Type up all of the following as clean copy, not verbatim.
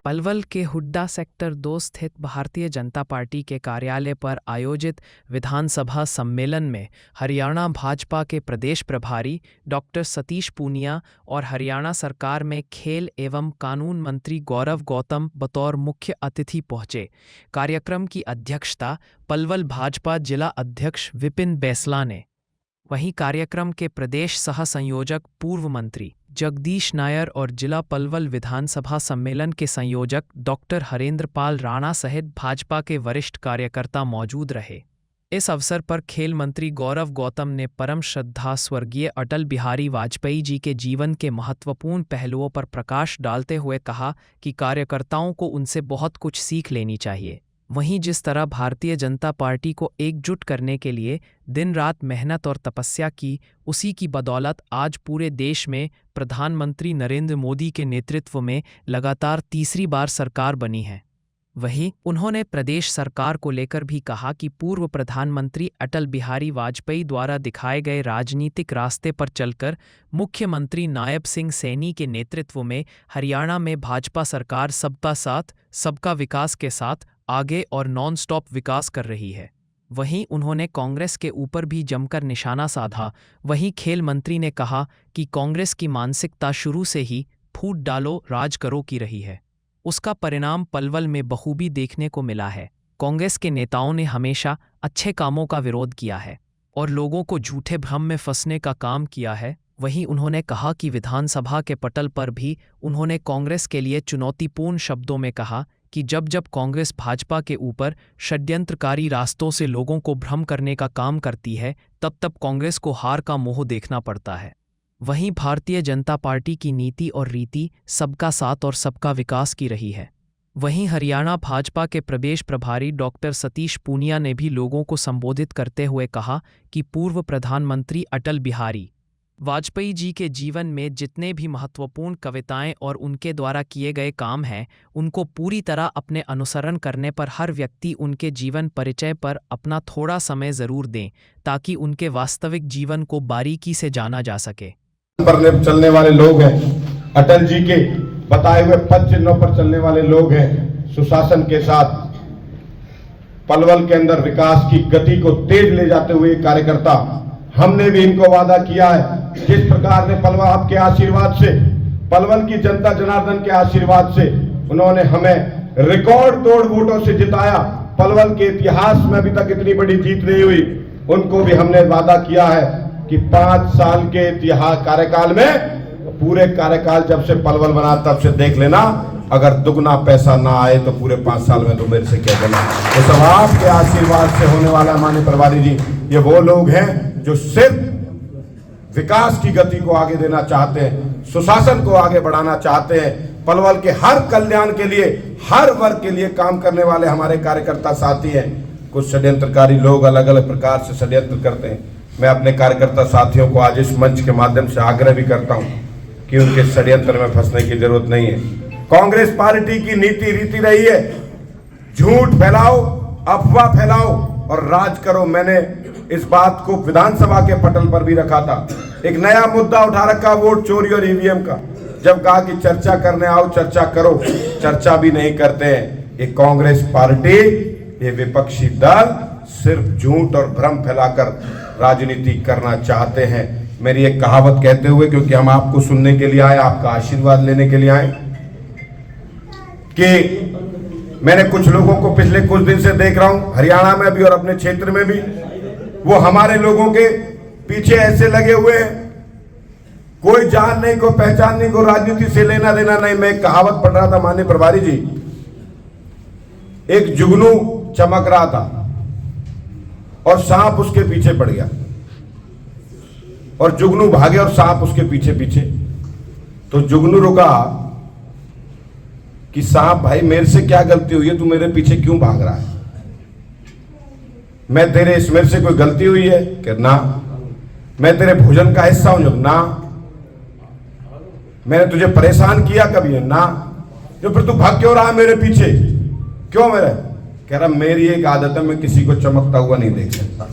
पलवल के हुड्डा सेक्टर 2 स्थित भारतीय जनता पार्टी के कार्यालय पर आयोजित विधानसभा सम्मेलन में हरियाणा भाजपा के प्रदेश प्रभारी डॉक्टर सतीश पूनिया और हरियाणा सरकार में खेल एवं कानून मंत्री गौरव गौतम बतौर मुख्य अतिथि पहुंचे। कार्यक्रम की अध्यक्षता पलवल भाजपा जिला अध्यक्ष विपिन बैसला ने। वहीं कार्यक्रम के प्रदेश सह संयोजक पूर्व मंत्री जगदीश नायर और जिला पलवल विधानसभा सम्मेलन के संयोजक डॉक्टर हरेंद्र पाल राणा सहित भाजपा के वरिष्ठ कार्यकर्ता मौजूद रहे। इस अवसर पर खेल मंत्री गौरव गौतम ने परम श्रद्धा स्वर्गीय अटल बिहारी वाजपेयी जी के जीवन के महत्वपूर्ण पहलुओं पर प्रकाश डालते हुए कहा कि कार्यकर्ताओं को उनसे बहुत कुछ सीख लेनी चाहिए। वहीं जिस तरह भारतीय जनता पार्टी को एकजुट करने के लिए दिन रात मेहनत और तपस्या की, उसी की बदौलत आज पूरे देश में प्रधानमंत्री नरेंद्र मोदी के नेतृत्व में लगातार तीसरी बार सरकार बनी है। वहीं उन्होंने प्रदेश सरकार को लेकर भी कहा कि पूर्व प्रधानमंत्री अटल बिहारी वाजपेयी द्वारा दिखाए गए राजनीतिक रास्ते पर चलकर मुख्यमंत्री नायब सिंह सैनी के नेतृत्व में हरियाणा में भाजपा सरकार सबका साथ सबका विकास के साथ आगे और नॉन स्टॉप विकास कर रही है। वहीं उन्होंने कांग्रेस के ऊपर भी जमकर निशाना साधा। वहीं खेल मंत्री ने कहा कि कांग्रेस की मानसिकता शुरू से ही फूट डालो राज करो की रही है। उसका परिणाम पलवल में बखूबी देखने को मिला है। कांग्रेस के नेताओं ने हमेशा अच्छे कामों का विरोध किया है और लोगों को झूठे भ्रम में फंसने का काम किया है। वहीं उन्होंने कहा कि विधानसभा के पटल पर भी उन्होंने कांग्रेस के लिए चुनौतीपूर्ण शब्दों में कहा कि जब जब कांग्रेस भाजपा के ऊपर षड्यंत्रकारी रास्तों से लोगों को भ्रम करने का काम करती है, तब तब कांग्रेस को हार का मुंह देखना पड़ता है। वहीं भारतीय जनता पार्टी की नीति और रीति सबका साथ और सबका विकास की रही है। वहीं हरियाणा भाजपा के प्रदेश प्रभारी डॉक्टर सतीश पूनिया ने भी लोगों को संबोधित करते हुए कहा कि पूर्व प्रधानमंत्री अटल बिहारी वाजपेयी जी के जीवन में जितने भी महत्वपूर्ण कविताएं और उनके द्वारा किए गए काम हैं, उनको पूरी तरह अपने अनुसरण करने पर हर व्यक्ति उनके जीवन परिचय पर अपना थोड़ा समय ज़रूर दें, ताकि उनके वास्तविक जीवन को बारीकी से जाना जा सके। पर चलने वाले लोग हैं, अटल जी के बताए हुए पद चिन्हों पर चलने वाले लोग हैं। सुशासन के साथ पलवल के अंदर विकास की गति को तेज ले जाते हुए कार्यकर्ता, हमने भी इनको वादा किया है, जिस प्रकार ने पलवल आपके आशीर्वाद से, पलवल की जनता जनार्दन के आशीर्वाद से उन्होंने हमें रिकॉर्ड तोड़ वोटों से जिताया। पलवल के इतिहास में अभी तक इतनी बड़ी जीत नहीं हुई। उनको भी हमने वादा किया है कि 5 साल के इतिहास कार्यकाल में, पूरे कार्यकाल जब से पलवल बना तब से देख लेना, अगर दुगना पैसा ना आए तो पूरे 5 साल में तो मेरे से क्या करना। तो सब आपके आशीर्वाद से होने वाला माननीय प्रभारी जी, ये वो लोग हैं जो सिर्फ विकास की गति को आगे देना चाहते हैं, सुशासन को आगे बढ़ाना चाहते हैं। पलवल के हर कल्याण के लिए, हर वर्ग के लिए काम करने वाले हमारे कार्यकर्ता साथी हैं। कुछ षड्यंत्रकारी लोग अलग अलग प्रकार से षड्यंत्र करते हैं। मैं अपने कार्यकर्ता साथियों को आज इस मंच के माध्यम से आग्रह भी करता हूं कि उनके षड्यंत्र में फंसने की जरूरत नहीं है। कांग्रेस पार्टी की नीति रीति रही है, झूठ फैलाओ, अफवाह फैलाओ और राज करो। मैंने इस बात को विधानसभा के पटल पर भी रखा था। एक नया मुद्दा उठा रखा, वोट चोरी और ईवीएम का। जब कहा कि चर्चा करने आओ, चर्चा करो, चर्चा भी नहीं करते हैं। ये कांग्रेस पार्टी, ये विपक्षी दल सिर्फ झूठ और भ्रम फैलाकर राजनीति करना चाहते हैं। मेरी एक कहावत कहते हुए, क्योंकि हम आपको सुनने के लिए आए, आपका आशीर्वाद लेने के लिए आए, कि मैंने कुछ लोगों को पिछले कुछ दिन से देख रहा हूं, हरियाणा में भी और अपने क्षेत्र में भी, वो हमारे लोगों के पीछे ऐसे लगे हुए हैं, कोई जान नहीं, कोई पहचान नहीं, कोई राजनीति से लेना देना नहीं। मैं एक कहावत पढ़ रहा था माननीय प्रभारी जी, एक जुगनू चमक रहा था और सांप उसके पीछे पड़ गया, और जुगनू भागे और सांप उसके पीछे पीछे। तो जुगनू रुका कि सांप, भाई मेरे से क्या गलती हुई है, तू मेरे पीछे क्यों भाग रहा है? मैं तेरे इसमें से कोई गलती हुई है कि ना? मैं तेरे भोजन का हिस्सा हूं ना? मैंने तुझे परेशान किया कभी है ना? जो फिर तू भाग क्यों रहा है मेरे पीछे? क्यों? मेरे कह रहा, मेरी एक आदत है, मैं किसी को चमकता हुआ नहीं देख सकता।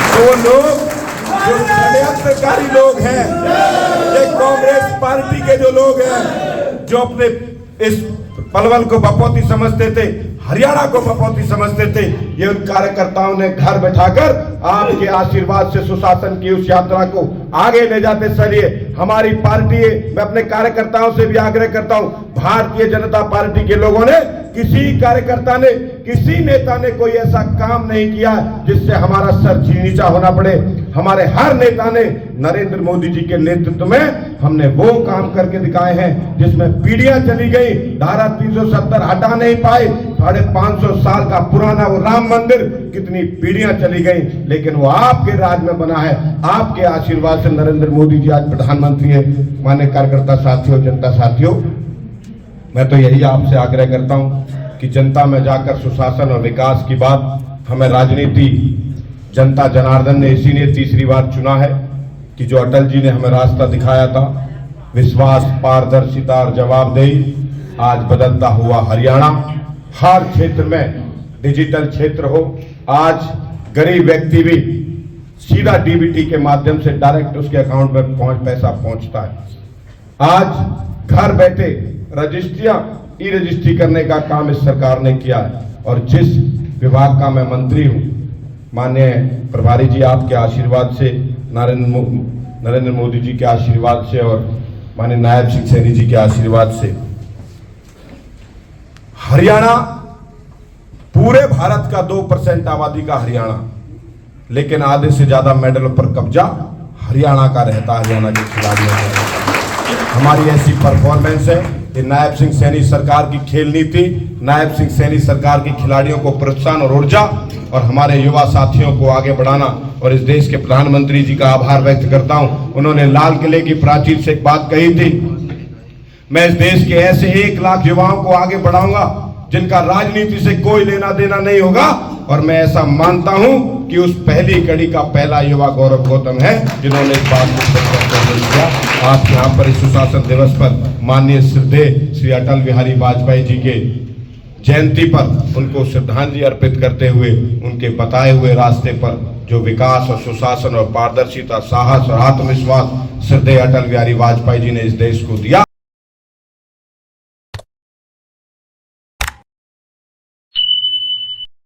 तो लोग जो षड्यंत्रकारी लोग हैं, ये कांग्रेस पार्टी के जो लोग हैं, जो अपने इस पलवल को बपौती समझते थे, हरियाणा को बपौती समझते थे। ये उन कार्यकर्ताओं ने घर बैठाकर आपके आशीर्वाद से सुशासन की उस यात्रा को आगे ले जाते चलिए। हमारी पार्टी, मैं अपने कार्यकर्ताओं से भी आग्रह करता हूं, भारतीय जनता पार्टी के लोगों ने, किसी कार्यकर्ता ने, किसी नेता ने कोई ऐसा काम नहीं किया जिससे हमारा सर नीचा होना पड़े। हमारे हर नेता ने नरेंद्र मोदी जी के नेतृत्व में हमने वो काम करके दिखाए हैं जिसमें पीढ़ियां चली गई, धारा 370 हटा नहीं पाए। 550 साल का पुराना वो राम मंदिर, कितनी पीढ़ियां चली गई, लेकिन वो आपके राज में बना है। आपके आशीर्वाद से नरेंद्र मोदी जी आज प्रधानमंत्री है। माननीय कार्यकर्ता साथियों, जनता साथियों, मैं तो यही आपसे आग्रह करता हूं कि जनता में जाकर सुशासन और विकास की बात, हमें राजनीति जनता जनार्दन ने इसीलिए तीसरी बार चुना है कि जो अटल जी ने हमें रास्ता दिखाया था, विश्वास, पारदर्शिता और जवाबदेही, आज बदलता हुआ हरियाणा, हर क्षेत्र में डिजिटल क्षेत्र हो। आज गरीब व्यक्ति भी सीधा डीबीटी के माध्यम से डायरेक्ट उसके अकाउंट में पैसा पहुंचता है। आज घर बैठे रजिस्ट्रियां, ई रजिस्ट्री करने का काम इस सरकार ने किया है। और जिस विभाग का मैं मंत्री हूं, माननीय प्रभारी जी आपके आशीर्वाद से, नरेंद्र मोदी जी के आशीर्वाद से और माननीय नायब सिंह सैनी जी के आशीर्वाद से, हरियाणा पूरे भारत का 2% आबादी का हरियाणा, लेकिन आधे से ज्यादा मेडल पर कब्जा हरियाणा का रहता है, हरियाणा के खिलाड़ियों का। हमारी ऐसी परफॉर्मेंस है कि नायब सिंह सैनी सरकार की खेल नीति, नायब सिंह सैनी सरकार के खिलाड़ियों को प्रोत्साहन और ऊर्जा और हमारे युवा साथियों को आगे बढ़ाना, और इस देश के प्रधानमंत्री जी का आभार व्यक्त करता हूं। उन्होंने लाल किले की प्राचीर से एक बात कही थी, मैं इस देश के ऐसे 1 लाख युवाओं को आगे बढ़ाऊंगा जिनका राजनीति से कोई लेना देना नहीं होगा। और मैं ऐसा मानता हूं कि उस पहली कड़ी का पहला युवा गौरव गौतम है, जिन्होंने इस बात को किया। आज यहाँ पर इस सुशासन दिवस पर माननीय श्रद्धेय श्री अटल बिहारी वाजपेयी जी के जयंती पर उनको श्रद्धांजलि अर्पित करते हुए, उनके बताए हुए रास्ते पर जो विकास और सुशासन और पारदर्शिता, साहस और आत्मविश्वास श्रद्धेय अटल बिहारी वाजपेयी जी ने इस देश को दिया,